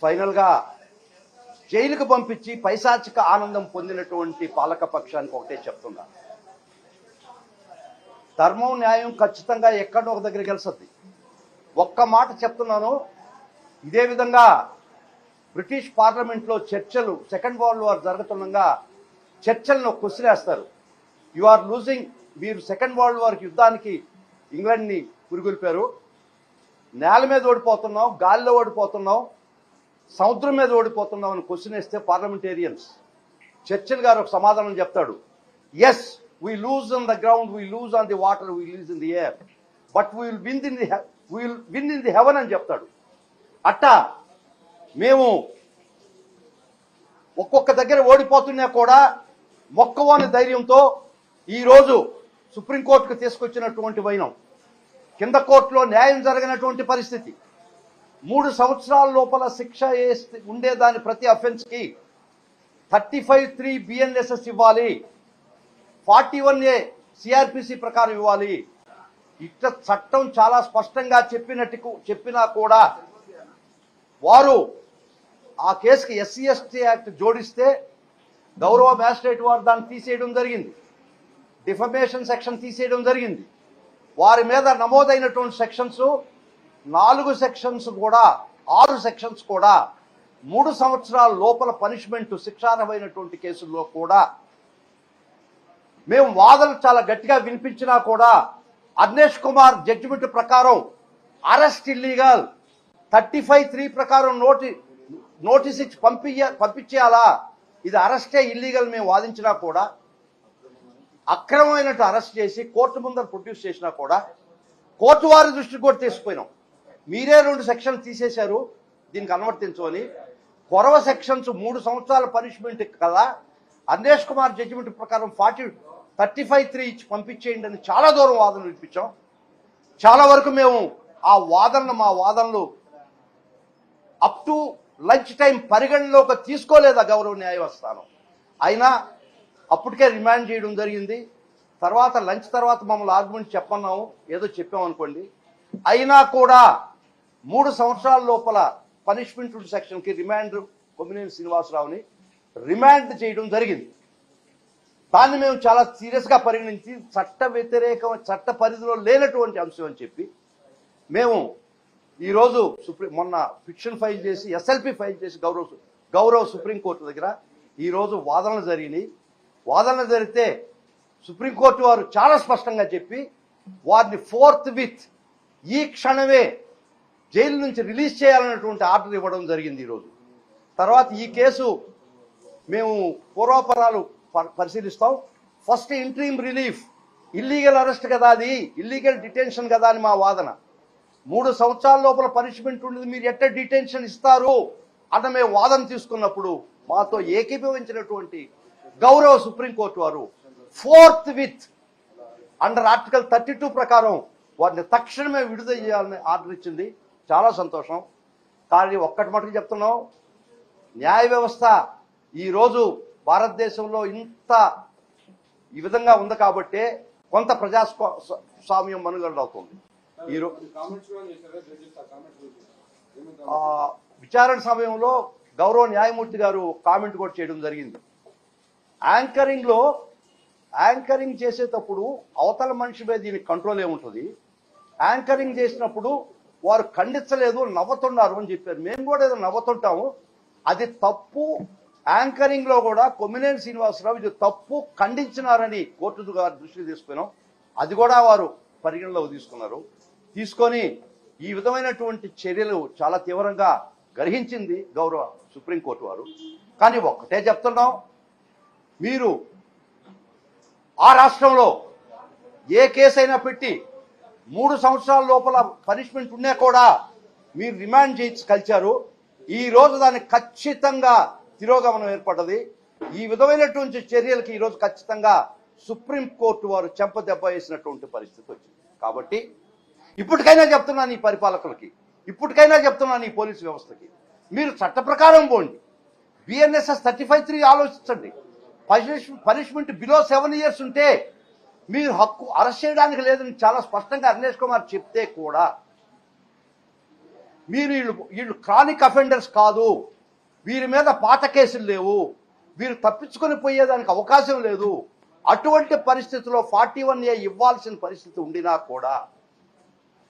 Final గా జైలుకు పంపించి పైశాచిక ఆనందం పొందినటువంటి పాలక పక్షానికి ఒకటే చెప్తున్నా, ధర్మం న్యాయం ఖచ్చితంగా ఎక్కడో ఒక దగ్గర గెలుస్తుంది. ఒక్క మాట చెప్తున్నాను, ఇదే విధంగా బ్రిటిష్ పార్లమెంట్లో చర్చలు సెకండ్ వరల్డ్ వార్ జరుగుతుండగా చర్చలను కుసిరేస్తారు. యు ఆర్ లూజింగ్, మీరు సెకండ్ వరల్డ్ వార్ యుద్ధానికి ఇంగ్లాండ్ని పురిగొల్పారు, నేల మీద ఓడిపోతున్నాం, గాలిలో ఓడిపోతున్నాం, సముద్రం మీద ఓడిపోతున్నాం అని క్వశ్చన్ వేస్తే పార్లమెంటేరియన్స్ చర్చిల్ గారు ఒక సమాధానం చెప్తాడు, yes we lose on the ground, we lose on the water, we lose in the air, but we will win in the heaven అని చెప్తాడు. అట్టా మేము ఒక్కొక్క దగ్గర ఓడిపోతున్నా కూడా మొక్కవోని ధైర్యంతో ఈరోజు సుప్రీంకోర్టుకు తీసుకొచ్చినటువంటి వైనం, కింద కోర్టులో న్యాయం జరగనటువంటి పరిస్థితి, 3 సంవత్సరాల లోపల శిక్ష ఉండేదాని ప్రతి అఫెన్స్కి 35(3) BNSS ఇవ్వాలి, 41A CRPC ప్రకారం ఇవ్వాలి. ఇట్లా చట్టం చాలా స్పష్టంగా చెప్పినా కూడా వారు ఆ కేసుకి SC/ST యాక్ట్ జోడిస్తే గౌరవ మ్యాజిస్ట్రేట్ వారు దాన్ని తీసేయడం జరిగింది, డిఫమేషన్ సెక్షన్ తీసేయడం జరిగింది. వారి మీద నమోదైనటువంటి సెక్షన్స్ 4 సెక్షన్స్ కూడా 6 సెక్షన్స్ కూడా 3 సంవత్సరాల లోపల పనిష్మెంట్ శిక్షార్హమైనటువంటి కేసుల్లో కూడా మేము వాదనలు చాలా గట్టిగా వినిపించినా కూడా అర్నేష్ కుమార్ జడ్జిమెంట్ ప్రకారం అరెస్ట్ ఇల్లీగల్, 35(3) ప్రకారం నోటీస్ ఇచ్చి పంపించేయాలా, ఇది అరెస్టే ఇల్లీగల్ మేము వాదించినా కూడా అక్రమమైనట్టు అరెస్ట్ చేసి కోర్టు ముందర ప్రొడ్యూస్ చేసినా కూడా కోర్టు వారి దృష్టికి కూడా తీసుకుపోయినాం. మీరే 2 సెక్షన్లు తీసేశారు దీనికి అనువర్తించమని, కొరవ సెక్షన్స్ 3 సంవత్సరాల పనిష్మెంట్ కదా, అర్నేష్ కుమార్ జడ్జిమెంట్ ప్రకారం 35(3) ఇచ్చి పంపించేయండి అని చాలా దూరం వాదనలు వినిపించాం. చాలా వరకు మేము మా వాదనలు అప్ టు లంచ్ టైం పరిగణలోకి తీసుకోలేదా గౌరవ న్యాయస్థానం. అయినా అప్పటికే రిమాండ్ చేయడం జరిగింది. తర్వాత లంచ్ తర్వాత మమ్మల్ని ఆర్గ్యుమెంట్ చెప్పన్నాము, ఏదో చెప్పామనుకోండి. అయినా కూడా 3 సంవత్సరాల లోపల పనిష్మెంట్ సెక్షన్కి రిమాండ్ కొమ్మినేని శ్రీనివాసరావుని రిమాండ్ చేయడం జరిగింది. దాన్ని మేము చాలా సీరియస్గా పరిగణించి చట్ట పరిధిలో లేనటువంటి అంశం అని చెప్పి మేము ఈరోజు మొన్న పిటిషన్ ఫైల్ చేసి SLP ఫైల్ చేసి గౌరవ సుప్రీంకోర్టు దగ్గర ఈరోజు వాదనలు జరిగినాయి. వాదనలు జరిగితే సుప్రీంకోర్టు వారు చాలా స్పష్టంగా చెప్పి వారిని ఫోర్త్విత్ ఈ క్షణమే జైలు నుంచి రిలీజ్ చేయాలన్నటువంటి ఆర్డర్ ఇవ్వడం జరిగింది ఈరోజు. తర్వాత ఈ కేసు మేము పూర్వాపరాలు పరిశీలిస్తాం. First interim relief, illegal arrest కదా, అది ఇల్లీగల్ డిటెన్షన్ కదా అని మా వాదన. 3 సంవత్సరాల లోపల పనిష్మెంట్ ఉండేది, మీరు ఎట్ట డిటెన్షన్ ఇస్తారు అన్న మేము వాదన తీసుకున్నప్పుడు మాతో ఏకీభవించినటువంటి గౌరవ సుప్రీంకోర్టు వారు ఫోర్త్విత్ అండర్ ఆర్టికల్ 32 ప్రకారం వారిని తక్షణమే విడుదల చేయాలని ఆర్డర్ ఇచ్చింది. చాలా సంతోషం. కానీ ఒక్కటి మటుకు చెప్తున్నాం, న్యాయ వ్యవస్థ ఈరోజు భారతదేశంలో ఈ విధంగా ఉంది కాబట్టే కొంత ప్రజాస్వామ్యం మనుగడవుతుంది. విచారణ సమయంలో గౌరవ న్యాయమూర్తి గారు కామెంట్ కూడా చేయడం జరిగింది. యాంకరింగ్ చేసేటప్పుడు అవతల మనిషి మీద దీనికి కంట్రోల్ ఏముంటుంది, యాంకరింగ్ చేసినప్పుడు వారు ఖండించలేదు, నవ్వుతున్నారు అని చెప్పారు. మేము కూడా ఏదో నవ్వుతుంటాము, అది తప్పు. యాంకరింగ్ లో కూడా కొమ్మినేని శ్రీనివాసరావు ఇది తప్పు ఖండించినారని కోర్టు గారి దృష్టికి తీసుకున్నాం. అది కూడా వారు పరిగణలోకి తీసుకొని ఈ విధమైనటువంటి చర్యలు చాలా తీవ్రంగా గ్రహించింది గౌరవ సుప్రీంకోర్టు వారు. కానీ ఒక్కటే చెప్తున్నాం, మీరు ఆ రాష్ట్రంలో ఏ కేసైనా పెట్టి 3 సంవత్సరాల లోపల పనిష్మెంట్ ఉన్నా కూడా మీరు రిమాండ్ చేసి కలిచారు. ఈ రోజు దానికి ఖచ్చితంగా తిరోగమనం ఏర్పడ్డది. ఈ విధమైనటువంటి చర్యలకి ఈరోజు ఖచ్చితంగా సుప్రీంకోర్టు వారు చెంపదెబ్బ వేసినటువంటి పరిస్థితి వచ్చింది. కాబట్టి ఇప్పటికైనా చెప్తున్నాను ఈ పరిపాలకులకి, ఇప్పటికైనా చెప్తున్నాను ఈ పోలీసు వ్యవస్థకి, మీరు చట్ట ప్రకారం పోండి. BNSS 35(3) ఆలోచించండి. పనిష్మెంట్ బిలో 7 years ఉంటే మీరు హక్కు అరెస్ట్ చేయడానికి లేదని చాలా స్పష్టంగా అర్నేష్ కుమార్ చెప్తే కూడా వీళ్ళు క్రానిక్ అఫెండర్స్ కాదు, వీరి మీద పాత కేసులు లేవు, వీరు తప్పించుకొని పోయేదానికి అవకాశం లేదు. అటువంటి పరిస్థితిలో 41A ఇవ్వాల్సిన పరిస్థితి ఉండినా కూడా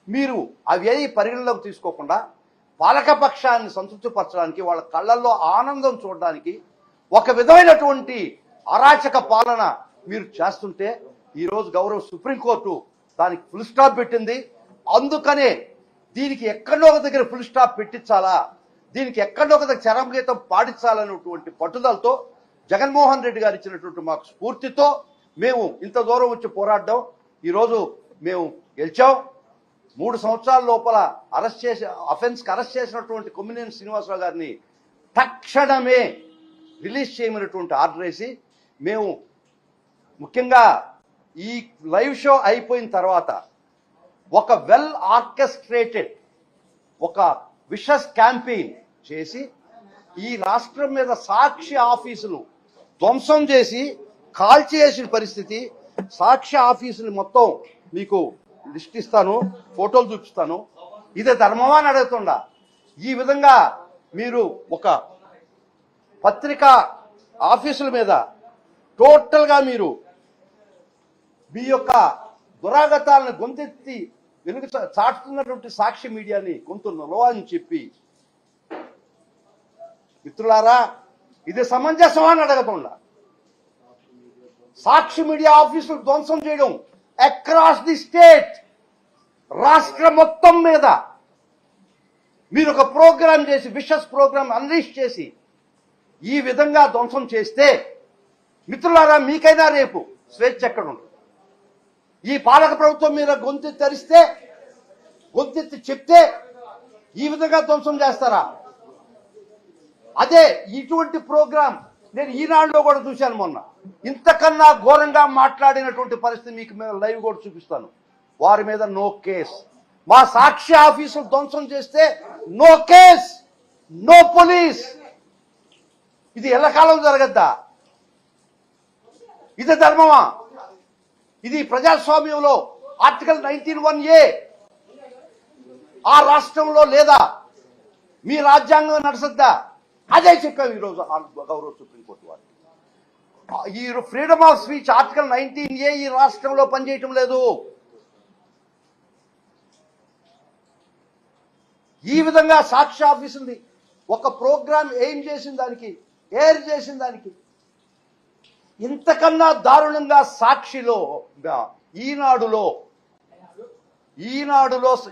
మీరు అవి ఏది పరిగణలోకి తీసుకోకుండా పాలకపక్షాన్ని సంతృప్తిపరచడానికి, వాళ్ళ కళ్ళల్లో ఆనందం చూడడానికి ఒక విధమైనటువంటి అరాచక పాలన మీరు చేస్తుంటే ఈరోజు గౌరవ సుప్రీంకోర్టు దానికి ఫుల్ స్టాప్ పెట్టింది. అందుకనే దీనికి ఎక్కడో ఒక దగ్గర ఫుల్ స్టాప్ పెట్టించాలా, దీనికి ఎక్కడో ఒక దగ్గర చరమగీతం పాటించాలనేటువంటి పట్టుదలతో జగన్మోహన్ రెడ్డి గారు ఇచ్చినటువంటి మాకు స్ఫూర్తితో మేము ఇంత దూరం వచ్చి పోరాడడం ఈరోజు మేము గెలిచాం. 3 సంవత్సరాల లోపల అఫెన్స్కి అరెస్ట్ చేసినటువంటి కొమ్మినేని శ్రీనివాసరావు గారిని తక్షణమే రిలీజ్ చేయమనేటువంటి ఆర్డర్ వేసి మేము ముఖ్యంగా ఈ లైవ్ షో అయిపోయిన తర్వాత ఒక వెల్ ఆర్కెస్ట్రేటెడ్ ఒక విషస్ క్యాంపెయిన్ చేసి ఈ రాష్ట్రం మీద సాక్షి ఆఫీసులు ధ్వంసం చేసి కాల్చేసిన పరిస్థితి. సాక్షి ఆఫీసులు మొత్తం మీకు లిస్ట్ ఇస్తాను, ఫోటోలు చూపిస్తాను. ఇదే ధర్మమా అని అడుగుతుండా. ఈ విధంగా మీరు ఒక పత్రికా ఆఫీసుల మీద టోటల్గా మీరు మీ యొక్క దురాగతాలను గొంతెత్తి వెలుగు చాటుతున్నటువంటి సాక్షి మీడియాని గొంతున్నలో అని చెప్పి, మిత్రులారా ఇది సమంజసమా అని అడగకుండా సాక్షి మీడియా ఆఫీసులు ధ్వంసం చేయడం అక్రాస్ ది స్టేట్, రాష్ట్రం మొత్తం మీద మీరు ఒక ప్రోగ్రాం చేసి విషస్ ప్రోగ్రాం అన్లీష్ చేసి ఈ విధంగా ధ్వంసం చేస్తే మిత్రులారా మీకైనా రేపు స్వేచ్ఛ ఎక్కడ ఉంటుంది? ఈ పాలక ప్రభుత్వం మీద గొంతెత్తి తెరిస్తే, గొంతెత్తి చెప్తే ఈ విధంగా ధ్వంసం చేస్తారా? అదే ఇటువంటి ప్రోగ్రాం నేను ఈనాడులో కూడా చూశాను మొన్న. ఇంతకన్నా ఘోరంగా మాట్లాడినటువంటి పరిస్థితి మీకు లైవ్ కూడా చూపిస్తాను. వారి మీద నో కేస్. మా సాక్షి ఆఫీసులు ధ్వంసం చేస్తే నో కేస్, నో పోలీస్. ఇది ఎల్లకాలం జరగద్దా? ఇది ధర్మమా? ఇది ప్రజాస్వామ్యంలో ఆర్టికల్ 19(1)A ఆ రాష్ట్రంలో లేదా? మీ రాజ్యాంగం నడుసద్దా? అదే చెప్పాము ఈరోజు గౌరవ సుప్రీంకోర్టు వారు. ఈ freedom of speech article 19(A ఈ రాష్ట్రంలో పనిచేయటం లేదు. ఈ విధంగా సాక్షి ఆఫీసుంది ఒక ప్రోగ్రాం ఎయిమ్ చేసిన దానికి, ఎయిర్ చేసిన దానికి ఇంతకన్నా దారుణంగా సాక్షిలో, ఈనాడులో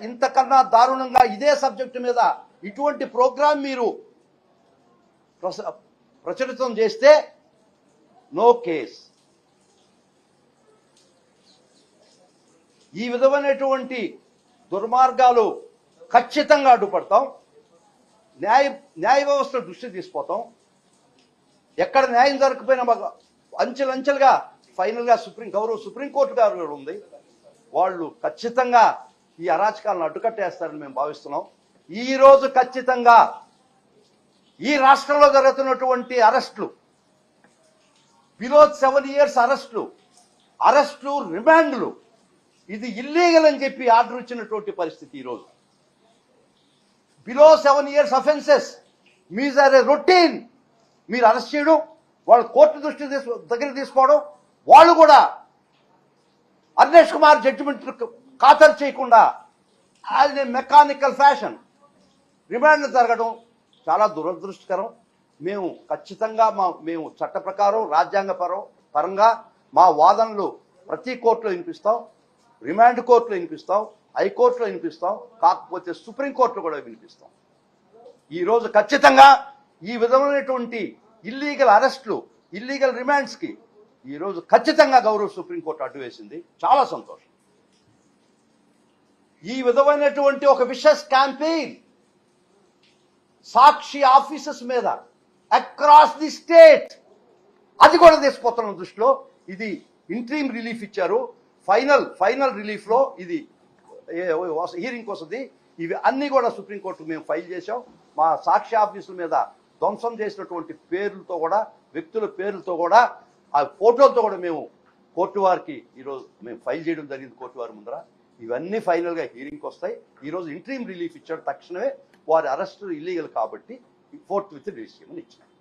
ఇంతకన్నా దారుణంగా ఇదే సబ్జెక్టు మీద ఇటువంటి ప్రోగ్రాం మీరు ప్రచురితం చేస్తే నో కేస్. ఈ విధమైనటువంటి దుర్మార్గాలు ఖచ్చితంగా అడ్డుపడతాం. న్యాయ వ్యవస్థ దృష్టి తీసుకుపోతాం. ఎక్కడ న్యాయం జరగకపోయినా అంచెలంచెలుగా ఫైనల్గా గౌరవ సుప్రీంకోర్టు గారు కూడా ఉంది. వాళ్ళు ఖచ్చితంగా ఈ అరాచకాలను అడ్డుకట్టేస్తారని మేము భావిస్తున్నాం. ఈరోజు ఖచ్చితంగా ఈ రాష్ట్రంలో జరుగుతున్నటువంటి అరెస్టులు, బిలో 7 years అరెస్టులు, రిమాండ్లు, ఇది ఇల్లీగల్ అని చెప్పి ఆర్డర్ ఇచ్చినటువంటి పరిస్థితి. ఈరోజు బిలో 7 years అఫెన్సెస్ మీజ్ ఆర్ ఏ రొటీన్. మీరు అరెస్ట్ చేయడం, వాళ్ళు కోర్టు దృష్టి దగ్గర తీసుకోవడం, వాళ్ళు కూడా అర్నేష్ కుమార్ జడ్జిమెంట్ ఖాతరు చేయకుండా as a mechanical fashion remand జరగడం చాలా దురదృష్టకరం. మేము ఖచ్చితంగా మేము చట్ట ప్రకారం రాజ్యాంగ పరంగా మా వాదనలు ప్రతి కోర్టులో వినిపిస్తాం, రిమాండ్ కోర్టులో వినిపిస్తాం, హైకోర్టులో వినిపిస్తాం, కాకపోతే సుప్రీంకోర్టులో కూడా వినిపిస్తాం. ఈరోజు ఖచ్చితంగా ఈ విధమైనటువంటి ఇల్లీగల్ అరెస్టులు, ఇల్లీగల్ రిమాండ్స్కి ఈరోజు ఖచ్చితంగా గౌరవ సుప్రీంకోర్టు అడ్డు వేసింది. చాలా సంతోషం. ఈ విధమైనటువంటి ఒక విషస్ క్యాంపెయిన్ సాక్షి ఆఫీసెస్ మీద అక్రాస్ ది స్టేట్, అది కూడా తీసుకుపోతున్న దృష్టిలో ఇది ఇంట్రీమ్ రిలీఫ్ ఇచ్చారు. ఫైనల్ రిలీఫ్లో ఇది హీరింగ్ వస్తుంది. ఇవి అన్నీ కూడా సుప్రీంకోర్టుకు మేము ఫైల్ చేశాం. మా సాక్షి ఆఫీసుల మీద ధ్వంసం చేసినటువంటి పేర్లతో కూడా, వ్యక్తుల పేర్లతో కూడా, ఆ ఫోటోలతో కూడా మేము కోర్టు వారికి ఈరోజు మేము ఫైల్ చేయడం జరిగింది కోర్టు వారి ముందర. ఇవన్నీ ఫైనల్గా హీరింగ్కి వస్తాయి. ఈరోజు ఇంట్రీమ్ రిలీఫ్ ఇచ్చాడు. తక్షణమే వారి అరెస్ట్ ఇల్లీగల్ కాబట్టి ఫోర్త్ విత్ డిసిషన్ ఇచ్చారు.